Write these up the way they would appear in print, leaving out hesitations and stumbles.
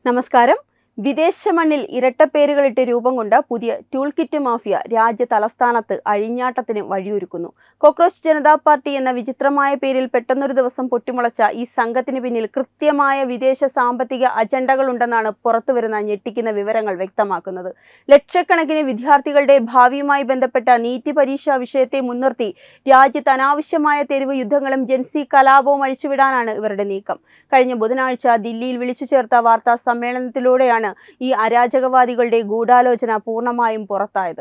നമസ്കാരം. വിദേശ മണ്ണിൽ ഇരട്ടപ്പേരുകളിട്ട് രൂപം കൊണ്ട പുതിയ ടൂൾ കിറ്റ് മാഫിയ രാജ്യ തലസ്ഥാനത്ത് അഴിഞ്ഞാട്ടത്തിന് വഴിയൊരുക്കുന്നു. കോക്രോച്ച് ജനതാ പാർട്ടി എന്ന വിചിത്രമായ പേരിൽ പെട്ടെന്നൊരു ദിവസം പൊട്ടിമുളച്ച ഈ സംഘത്തിന് പിന്നിൽ കൃത്യമായ വിദേശ സാമ്പത്തിക അജണ്ടകളുണ്ടെന്നാണ് പുറത്തുവരുന്ന ഞെട്ടിക്കുന്ന വിവരങ്ങൾ വ്യക്തമാക്കുന്നത്. ലക്ഷക്കണക്കിന് വിദ്യാർത്ഥികളുടെ ഭാവിയുമായി ബന്ധപ്പെട്ട നീറ്റ് പരീക്ഷാ വിഷയത്തെ മുൻനിർത്തി രാജ്യത്ത് അനാവശ്യമായ തെരുവ് യുദ്ധങ്ങളും ജൻസി കലാപവും അഴിച്ചുവിടാനാണ് ഇവരുടെ നീക്കം. കഴിഞ്ഞ ബുധനാഴ്ച ദില്ലിയിൽ വിളിച്ചു ചേർത്ത വാർത്താ സമ്മേളനത്തിലൂടെയാണ് ഈ അരാജകവാദികളുടെ ഗൂഢാലോചന പൂർണ്ണമായും പുറത്തായത്.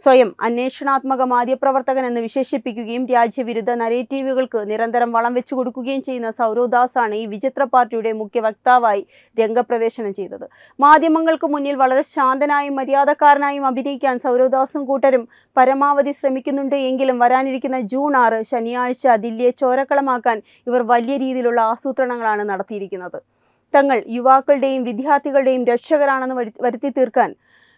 സ്വയം അന്വേഷണാത്മക മാധ്യമപ്രവർത്തകൻ എന്ന് വിശേഷിപ്പിക്കുകയും രാജ്യവിരുദ്ധ നരേറ്റീവുകൾക്ക് നിരന്തരം വളം വെച്ചു കൊടുക്കുകയും ചെയ്യുന്ന സൗരവ് ദാസ് ആണ് ഈ വിചിത്ര പാർട്ടിയുടെ മുഖ്യ വക്താവായി രംഗപ്രവേശനം ചെയ്തത്. മാധ്യമങ്ങൾക്ക് മുന്നിൽ വളരെ ശാന്തനായും മര്യാദക്കാരനായും അഭിനയിക്കാൻ സൗരവ് ദാസും കൂട്ടരും പരമാവധി ശ്രമിക്കുന്നുണ്ട് എങ്കിലും വരാനിരിക്കുന്ന ജൂൺ 6 ശനിയാഴ്ച ദില്ലിയെ ചോരക്കളമാക്കാൻ ഇവർ വലിയ രീതിയിലുള്ള ആസൂത്രണങ്ങളാണ് നടത്തിയിരിക്കുന്നത്. തങ്ങൾ യുവാക്കളുടെയും വിദ്യാർത്ഥികളുടെയും രക്ഷകരാണെന്ന് വരുത്തി തീർക്കാൻ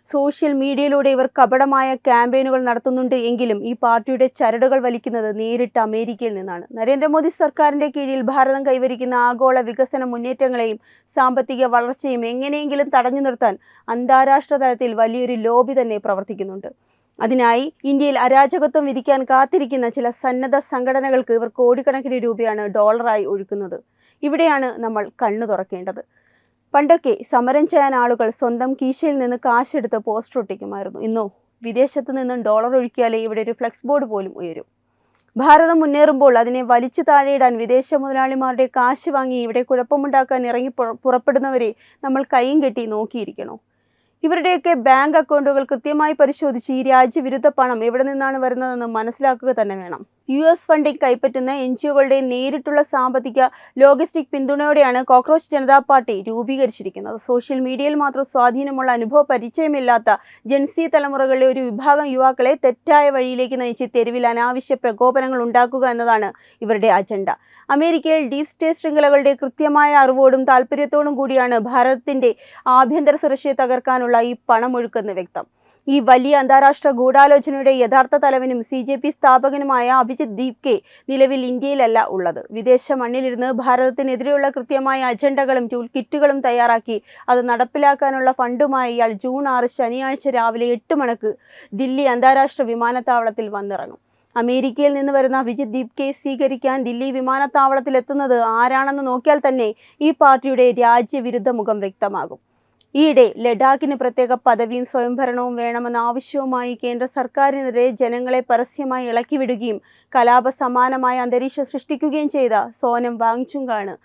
സോഷ്യൽ മീഡിയയിലൂടെ ഇവർ കപടമായ ക്യാമ്പയിനുകൾ നടത്തുന്നുണ്ട് എങ്കിലും ഈ പാർട്ടിയുടെ ചരടുകൾ വലിക്കുന്നത് നേരിട്ട് അമേരിക്കയിൽ നിന്നാണ്. നരേന്ദ്രമോദി സർക്കാരിന്റെ കീഴിൽ ഭാരതം കൈവരിക്കുന്ന ആഗോള വികസന മുന്നേറ്റങ്ങളെയും സാമ്പത്തിക വളർച്ചയും എങ്ങനെയെങ്കിലും തടഞ്ഞു നിർത്താൻ അന്താരാഷ്ട്ര തലത്തിൽ വലിയൊരു ലോബി തന്നെ പ്രവർത്തിക്കുന്നുണ്ട്. അതിനായി ഇന്ത്യയിൽ അരാജകത്വം വിധിക്കാൻ കാത്തിരിക്കുന്ന ചില സന്നദ്ധ സംഘടനകൾക്ക് ഇവർ കോടിക്കണക്കിന് രൂപയാണ് ഡോളറായി ഒഴുക്കുന്നത്. ഇവിടെയാണ് നമ്മൾ കണ്ണു തുറക്കേണ്ടത്. പണ്ടൊക്കെ സമരം ചെയ്യാൻ ആളുകൾ സ്വന്തം കീശയിൽ നിന്ന് കാശെടുത്ത് പോസ്റ്റർ ഒട്ടിക്കുമായിരുന്നു. ഇന്നോ വിദേശത്തു നിന്നും ഡോളർ ഒഴുക്കിയാലേ ഇവിടെ ഒരു ഫ്ലെക്സ് ബോർഡ് പോലും ഉയരും. ഭാരതം മുന്നേറുമ്പോൾ അതിനെ വലിച്ചു താഴെയിടാൻ വിദേശ മുതലാളിമാരുടെ കാശ് വാങ്ങി ഇവിടെ കുഴപ്പമുണ്ടാക്കാൻ ഇറങ്ങി പുറപ്പെടുന്നവരെ നമ്മൾ കൈയും കെട്ടി നോക്കിയിരിക്കണോ? ഇവരുടെയൊക്കെ ബാങ്ക് അക്കൗണ്ടുകൾ കൃത്യമായി പരിശോധിച്ച് ഈ രാജ്യവിരുദ്ധ പണം എവിടെ നിന്നാണ് വരുന്നതെന്ന് മനസ്സിലാക്കുക തന്നെ വേണം. US ഫണ്ടിംഗ് കൈപ്പറ്റുന്ന NGOകളുടെ നേരിട്ടുള്ള സാമ്പത്തിക ലോജിസ്റ്റിക് പിന്തുണയോടെയാണ് കോക്രോച്ച് ജനതാ പാർട്ടി രൂപീകരിച്ചിരിക്കുന്നത്. സോഷ്യൽ മീഡിയയിൽ മാത്രം സ്വാധീനമുള്ള അനുഭവ പരിചയമില്ലാത്ത ജൻസി തലമുറകളിലെ ഒരു വിഭാഗം യുവാക്കളെ തെറ്റായ വഴിയിലേക്ക് നയിച്ച് തെരുവിൽ അനാവശ്യ പ്രകോപനങ്ങൾ ഉണ്ടാക്കുക എന്നതാണ് ഇവരുടെ അജണ്ട. അമേരിക്കയിൽ ഡീപ് സ്റ്റേറ്റ് ശൃംഖലകളുടെ കൃത്യമായ അറിവോടും താല്പര്യത്തോടും കൂടിയാണ് ഭാരതത്തിന്റെ ആഭ്യന്തര സുരക്ഷയെ തകർക്കാനുള്ള ഈ പണമൊഴുക്കെന്ന് വ്യക്തം. ഈ വലിയ അന്താരാഷ്ട്ര ഗൂഢാലോചനയുടെ യഥാർത്ഥ തലവനും CJP സ്ഥാപകനുമായ അഭിജിത്ത് ദീപ്കെ നിലവിൽ ഇന്ത്യയിലല്ല ഉള്ളത്. വിദേശ മണ്ണിലിരുന്ന് ഭാരതത്തിനെതിരെയുള്ള കൃത്യമായ അജണ്ടകളും ടൂൾ കിറ്റുകളും തയ്യാറാക്കി അത് നടപ്പിലാക്കാനുള്ള ഫണ്ടുമായി ഇയാൾ ജൂൺ 6 ശനിയാഴ്ച രാവിലെ 8 മണിക്ക് ദില്ലി അന്താരാഷ്ട്ര വിമാനത്താവളത്തിൽ വന്നിറങ്ങും. അമേരിക്കയിൽ നിന്ന് വരുന്ന അഭിജിത്ത് ദീപ്കെ സ്വീകരിക്കാൻ ദില്ലി വിമാനത്താവളത്തിൽ എത്തുന്നത് ആരാണെന്ന് നോക്കിയാൽ തന്നെ ഈ പാർട്ടിയുടെ രാജ്യവിരുദ്ധ മുഖം വ്യക്തമാകും. ഈയിടെ ലഡാക്കിന് പ്രത്യേക പദവിയും സ്വയംഭരണവും വേണമെന്ന ആവശ്യവുമായി കേന്ദ്ര സർക്കാരിനെതിരെ ജനങ്ങളെ പരസ്യമായി ഇളക്കിവിടുകയും കലാപ സമാനമായ അന്തരീക്ഷം സൃഷ്ടിക്കുകയും ചെയ്ത സോനം വാങ്ചുക്കാണ്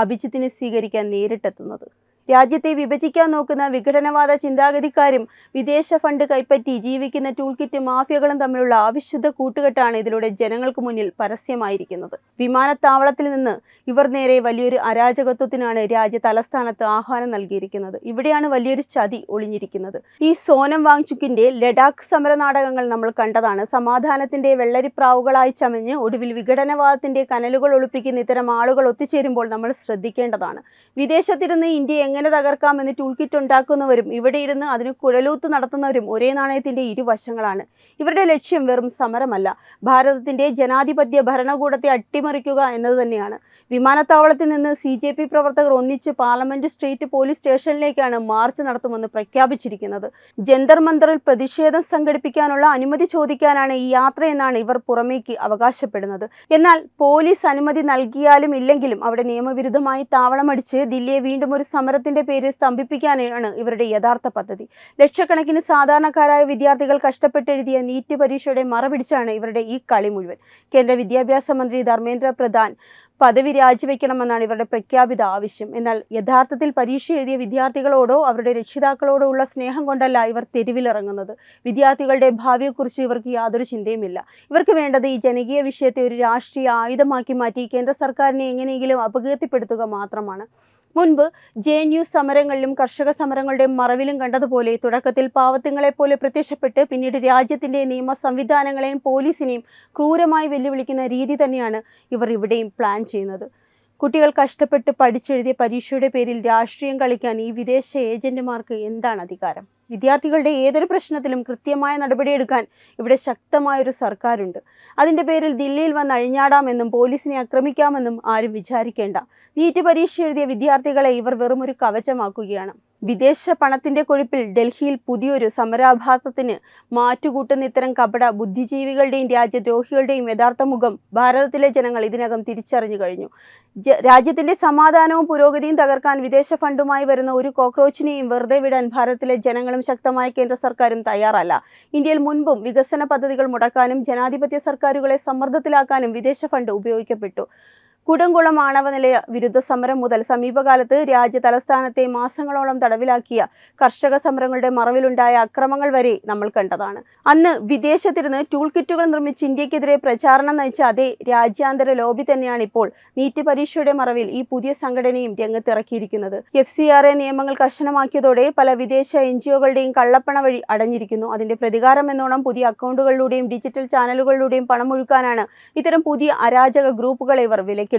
അഭിജിത്തിനെ സ്വീകരിക്കാൻ നേരിട്ടെത്തുന്നത്. രാജ്യത്തെ വിഭജിക്കാൻ നോക്കുന്ന വിഘടനവാദ ചിന്താഗതിക്കാരും വിദേശ ഫണ്ട് കൈപ്പറ്റി ജീവിക്കുന്ന ടൂൾ കിറ്റ് മാഫിയകളും തമ്മിലുള്ള അവിശുദ്ധ കൂട്ടുകെട്ടാണ് ഇതിലൂടെ ജനങ്ങൾക്ക് മുന്നിൽ പരസ്യമായിരിക്കുന്നത്. വിമാനത്താവളത്തിൽ നിന്ന് ഇവർ നേരെ വലിയൊരു അരാജകത്വത്തിനാണ് രാജ്യ തലസ്ഥാനത്ത് ആഹ്വാനം നൽകിയിരിക്കുന്നത്. ഇവിടെയാണ് വലിയൊരു ചതി ഒളിഞ്ഞിരിക്കുന്നത്. ഈ സോനം വാങ്ചുക്കിന്റെ ലഡാക്ക് സമര നാടകങ്ങൾ നമ്മൾ കണ്ടതാണ്. സമാധാനത്തിന്റെ വെള്ളരിപ്രാവുകളായി ചമഞ്ഞ് ഒടുവിൽ വിഘടനവാദത്തിന്റെ കനലുകൾ ഒളിപ്പിക്കുന്ന ഇത്തരം ആളുകൾ ഒത്തുചേരുമ്പോൾ നമ്മൾ ശ്രദ്ധിക്കേണ്ടതാണ്. വിദേശത്തിരുന്ന് ഇന്ത്യ എങ്ങനെ തകർക്കാമെന്ന് ടൂൾ കിറ്റ് ഉണ്ടാക്കുന്നവരും ഇവിടെ ഇരുന്ന് അതിന് കുഴലൂത്ത് നടത്തുന്നവരും ഒരേ നാണയത്തിന്റെ ഇരുവശങ്ങളാണ്. ഇവരുടെ ലക്ഷ്യം വെറും സമരമല്ല, ഭാരതത്തിന്റെ ജനാധിപത്യ ഭരണകൂടത്തെ അട്ടിമറിക്കുക എന്നത് തന്നെയാണ്. വിമാനത്താവളത്തിൽ നിന്ന് CJP പ്രവർത്തകർ ഒന്നിച്ച് പാർലമെന്റ് സ്ട്രീറ്റ് പോലീസ് സ്റ്റേഷനിലേക്കാണ് മാർച്ച് നടത്തുമെന്ന് പ്രഖ്യാപിച്ചിരിക്കുന്നത്. ജന്തർ മന്ദറിൽ പ്രതിഷേധം സംഘടിപ്പിക്കാനുള്ള അനുമതി ചോദിക്കാനാണ് ഈ യാത്രയെന്നാണ് ഇവർ പുറമേക്ക് അവകാശപ്പെടുന്നത്. എന്നാൽ പോലീസ് അനുമതി നൽകിയാലും ഇല്ലെങ്കിലും അവിടെ നിയമവിരുദ്ധമായി താവളമടിച്ച് ദില്ലിയെ വീണ്ടും ഒരു സമരത്തിന്റെ പേരിൽ സ്തംഭിപ്പിക്കാനാണ് ഇവരുടെ യഥാർത്ഥ പദ്ധതി. ലക്ഷക്കണക്കിന് സാധാരണക്കാരായ വിദ്യാർത്ഥികൾ കഷ്ടപ്പെട്ടെഴുതിയ നീറ്റ് പരീക്ഷയുടെ മറപിടിച്ചാണ് ഇവരുടെ ഈ കളി മുഴുവൻ. കേന്ദ്ര വിദ്യാഭ്യാസ മന്ത്രി ധർമ്മേന്ദ്ര പ്രധാൻ പദവി രാജിവെക്കണമെന്നാണ് ഇവരുടെ പ്രഖ്യാപിത ആവശ്യം. എന്നാൽ യഥാർത്ഥത്തിൽ പരീക്ഷ എഴുതിയ വിദ്യാർത്ഥികളോടോ അവരുടെ രക്ഷിതാക്കളോടോ ഉള്ള സ്നേഹം കൊണ്ടല്ല ഇവർ തെരുവിലിറങ്ങുന്നത്. വിദ്യാർത്ഥികളുടെ ഭാവിയെക്കുറിച്ച് ഇവർക്ക് യാതൊരു ചിന്തയുമില്ല. ഇവർക്ക് വേണ്ടത് ഈ ജനകീയ വിഷയത്തെ ഒരു രാഷ്ട്രീയ ആയുധമാക്കി മാറ്റി കേന്ദ്ര സർക്കാരിനെ എങ്ങനെയെങ്കിലും അപകീർത്തിപ്പെടുത്തുക മാത്രമാണ്. മുൻപ് JNU സമരങ്ങളിലും കർഷക സമരങ്ങളുടെ മറവിലും കണ്ടതുപോലെ തുടക്കത്തിൽ പാവത്തുങ്ങളെപ്പോലെ പ്രത്യക്ഷപ്പെട്ട് പിന്നീട് രാജ്യത്തിന്റെ നിയമ സംവിധാനങ്ങളെയും പോലീസിനെയും ക്രൂരമായി വെല്ലുവിളിക്കുന്ന രീതി തന്നെയാണ് ഇവർ ഇവിടെയും പ്ലാൻ ചെയ്യുന്നത്. കുട്ടികൾ കഷ്ടപ്പെട്ട് പഠിച്ചെഴുതിയ പരീക്ഷയുടെ പേരിൽ രാഷ്ട്രീയം കളിക്കാൻ ഈ വിദേശ ഏജന്റുമാർക്ക് എന്താണ് അധികാരം? വിദ്യാർത്ഥികളുടെ ഏതൊരു പ്രശ്നത്തിലും കൃത്യമായ നടപടിയെടുക്കാൻ ഇവിടെ ശക്തമായൊരു സർക്കാരുണ്ട്. അതിന്റെ പേരിൽ ദില്ലിയിൽ വന്ന് അഴിഞ്ഞാടാമെന്നും പോലീസിനെ ആക്രമിക്കാമെന്നും ആരും വിചാരിക്കേണ്ട. നീറ്റ് പരീക്ഷ എഴുതിയ വിദ്യാർത്ഥികളെ ഇവർ വെറും ഒരു കവചമാക്കുകയാണ്. വിദേശ പണത്തിന്റെ കൊഴുപ്പിൽ ഡൽഹിയിൽ പുതിയൊരു സമരാഭാസത്തിന് മാറ്റുകൂട്ടുന്ന ഇത്തരം കപട ബുദ്ധിജീവികളുടെയും രാജ്യദ്രോഹികളുടെയും യഥാർത്ഥ മുഖം ഭാരതത്തിലെ ജനങ്ങൾ ഇതിനകം തിരിച്ചറിഞ്ഞു കഴിഞ്ഞു. രാജ്യത്തിന്റെ സമാധാനവും പുരോഗതിയും തകർക്കാൻ വിദേശ ഫണ്ടുമായി വരുന്ന ഒരു കോക്രോച്ചിനെയും വെറുതെ വിടാൻ ഭാരതത്തിലെ ജനങ്ങളും ശക്തമായ കേന്ദ്ര സർക്കാരും തയ്യാറല്ല. ഇന്ത്യയിൽ മുൻപും വികസന പദ്ധതികൾ മുടക്കാനും ജനാധിപത്യ സർക്കാരുകളെ സമ്മർദ്ദത്തിലാക്കാനും വിദേശ ഫണ്ട് ഉപയോഗിക്കപ്പെട്ടു. കുടംകുളം ആണവ നിലയ വിരുദ്ധ സമരം മുതൽ സമീപകാലത്ത് രാജ്യ തലസ്ഥാനത്തെ മാസങ്ങളോളം തടവിലാക്കിയ കർഷക സമരങ്ങളുടെ മറവിലുണ്ടായ അക്രമങ്ങൾ വരെ നമ്മൾ കണ്ടതാണ്. അന്ന് വിദേശത്തിരുന്ന് ടൂൾ കിറ്റുകൾ നിർമ്മിച്ച് ഇന്ത്യക്കെതിരെ പ്രചാരണം നയിച്ച അതേ രാജ്യാന്തര ലോബി തന്നെയാണ് ഇപ്പോൾ നീറ്റ് പരീക്ഷയുടെ മറവിൽ ഈ പുതിയ സംഘടനയും രംഗത്തിറക്കിയിരിക്കുന്നത്. FCRA നിയമങ്ങൾ കർശനമാക്കിയതോടെ പല വിദേശ NGOകളുടെയും കള്ളപ്പണ വഴി അടഞ്ഞിരിക്കുന്നു. അതിന്റെ പ്രതികാരം എന്നോണം പുതിയ അക്കൗണ്ടുകളിലൂടെയും ഡിജിറ്റൽ ചാനലുകളിലൂടെയും പണം ഒഴുക്കാനാണ് ഇത്തരം പുതിയ അരാജക ഗ്രൂപ്പുകളെ ഇവർ വിലക്കെടുക്കുന്നത്.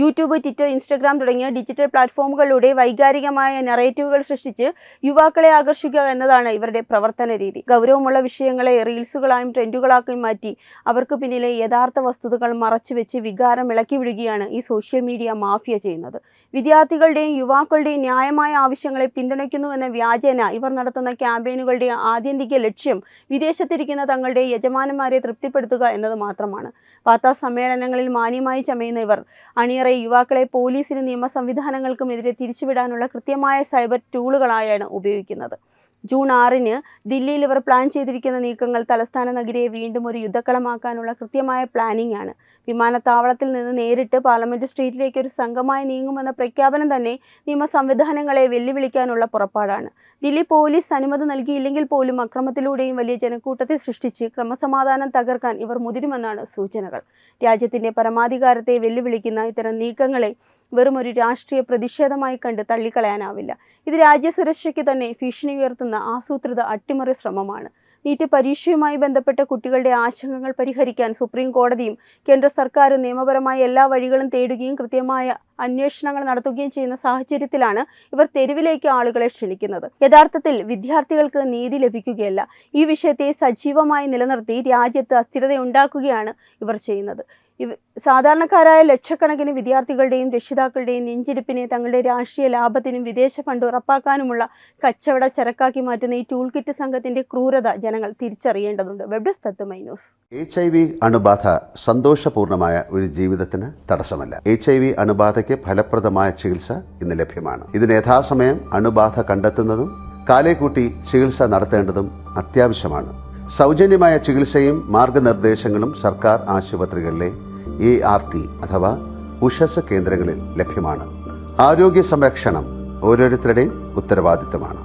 യൂട്യൂബ്, ട്വിറ്റർ, ഇൻസ്റ്റഗ്രാം തുടങ്ങിയ ഡിജിറ്റൽ പ്ലാറ്റ്ഫോമുകളിലൂടെ വൈകാരികമായ നറേറ്റീവുകൾ സൃഷ്ടിച്ച് യുവാക്കളെ ആകർഷിക്കുക എന്നതാണ് ഇവരുടെ പ്രവർത്തന രീതി. ഗൗരവമുള്ള വിഷയങ്ങളെ റീൽസുകളായും ട്രെൻഡുകളാക്കി മാറ്റി അവർക്ക് പിന്നിലെ യഥാർത്ഥ വസ്തുതകൾ മറച്ചുവെച്ച് വികാരം ഇളക്കി വിടുകയാണ് ഈ സോഷ്യൽ മീഡിയ മാഫിയ ചെയ്യുന്നത്. വിദ്യാർത്ഥികളുടെയും യുവാക്കളുടെയും ന്യായമായ ആവശ്യങ്ങളെ പിന്തുണയ്ക്കുന്നു എന്ന വ്യാജേന ഇവർ നടത്തുന്ന ക്യാമ്പയിനുകളുടെ ആത്യന്തിക ലക്ഷ്യം വിദേശത്തിരിക്കുന്ന തങ്ങളുടെ യജമാനന്മാരെ തൃപ്തിപ്പെടുത്തുക എന്നത് മാത്രമാണ്. വാർത്താ സമ്മേളനങ്ങളിൽ മാന്യമായി ചമയുന്ന ഇവർ അണിയറയെ യുവാക്കളെ പോലീസിനും നിയമ സംവിധാനങ്ങൾക്കും എതിരെ തിരിച്ചുവിടാനുള്ള കൃത്യമായ സൈബർ ടൂളുകളായാണ് ഉപയോഗിക്കുന്നത്. ജൂൺ 6-ന് ദില്ലിയിൽ ഇവർ പ്ലാൻ ചെയ്തിരിക്കുന്ന നീക്കങ്ങൾ തലസ്ഥാന നഗരിയെ വീണ്ടും ഒരു യുദ്ധക്കളമാക്കാനുള്ള കൃത്യമായ പ്ലാനിംഗ് ആണ്. വിമാനത്താവളത്തിൽ നിന്ന് നേരിട്ട് പാർലമെന്റ് സ്ട്രീറ്റിലേക്ക് ഒരു സംഘമായി നീങ്ങുമെന്ന പ്രഖ്യാപനം തന്നെ നിയമ സംവിധാനങ്ങളെ വെല്ലുവിളിക്കാനുള്ള പുറപ്പാടാണ്. ദില്ലി പോലീസ് അനുമതി നൽകിയില്ലെങ്കിൽ പോലും അക്രമത്തിലൂടെയും വലിയ ജനക്കൂട്ടത്തെ സൃഷ്ടിച്ച് ക്രമസമാധാനം തകർക്കാൻ ഇവർ മുതിരുമെന്നാണ് സൂചനകൾ. രാജ്യത്തിന്റെ പരമാധികാരത്തെ വെല്ലുവിളിക്കുന്ന ഇത്തരം നീക്കങ്ങളെ വെറും ഒരു രാഷ്ട്രീയ പ്രതിഷേധമായി കണ്ട് തള്ളിക്കളയാനാവില്ല. ഇത് രാജ്യസുരക്ഷയ്ക്ക് തന്നെ ഭീഷണി ഉയർത്തുന്ന ആസൂത്രിത അട്ടിമറി ശ്രമമാണ്. നീറ്റ് പരീക്ഷയുമായി ബന്ധപ്പെട്ട കുട്ടികളുടെ ആശങ്കകൾ പരിഹരിക്കാൻ സുപ്രീം കോടതിയും കേന്ദ്ര സർക്കാരും നിയമപരമായ എല്ലാ വഴികളും തേടുകയും കൃത്യമായ അന്വേഷണങ്ങൾ നടത്തുകയും ചെയ്യുന്ന സാഹചര്യത്തിലാണ് ഇവർ തെരുവിലേക്ക് ആളുകളെ ക്ഷണിക്കുന്നത്. യഥാർത്ഥത്തിൽ വിദ്യാർത്ഥികൾക്ക് നീതി ലഭിക്കുകയല്ല. ഈ വിഷയത്തെ സജീവമായി നിലനിർത്തി രാജ്യത്ത് അസ്ഥിരതയുണ്ടാക്കുകയാണ് ഇവർ ചെയ്യുന്നത്. സാധാരണക്കാരായ ലക്ഷക്കണക്കിന് വിദ്യാർത്ഥികളുടെയും രക്ഷിതാക്കളുടെയും നെഞ്ചിടിപ്പിനെ തങ്ങളുടെ രാഷ്ട്രീയ ലാഭത്തിനും വിദേശ ഫണ്ട് ഉറപ്പാക്കാനുമുള്ള കച്ചവട ചരക്കാക്കി മാറ്റുന്ന ഈ ടൂൾ കിറ്റ് സംഘത്തിന്റെ ക്രൂരത ജനങ്ങൾ തിരിച്ചറിയേണ്ടതുണ്ട്. വെബ് ഡെസ്ക് തത്വമൈ ന്യൂസ്. HIV അണുബാധ സന്തോഷപൂർണമായ ഒരു ജീവിതത്തിന് തടസ്സമല്ല. HIV അണുബാധയ്ക്ക് ഫലപ്രദമായ ചികിത്സ ഇന്ന് ലഭ്യമാണ്. ഇതിന് യഥാസമയം അണുബാധ കണ്ടെത്തുന്നതും കാലേക്കൂട്ടി ചികിത്സ നടത്തേണ്ടതും അത്യാവശ്യമാണ്. സൗജന്യമായ ചികിത്സയും മാർഗനിർദ്ദേശങ്ങളും സർക്കാർ ആശുപത്രികളിലെ ART അഥവാ ഉഷസ് കേന്ദ്രങ്ങളിൽ ലഭ്യമാണ്. ആരോഗ്യ സംരക്ഷണം ഓരോരുത്തരുടെയും ഉത്തരവാദിത്തമാണ്.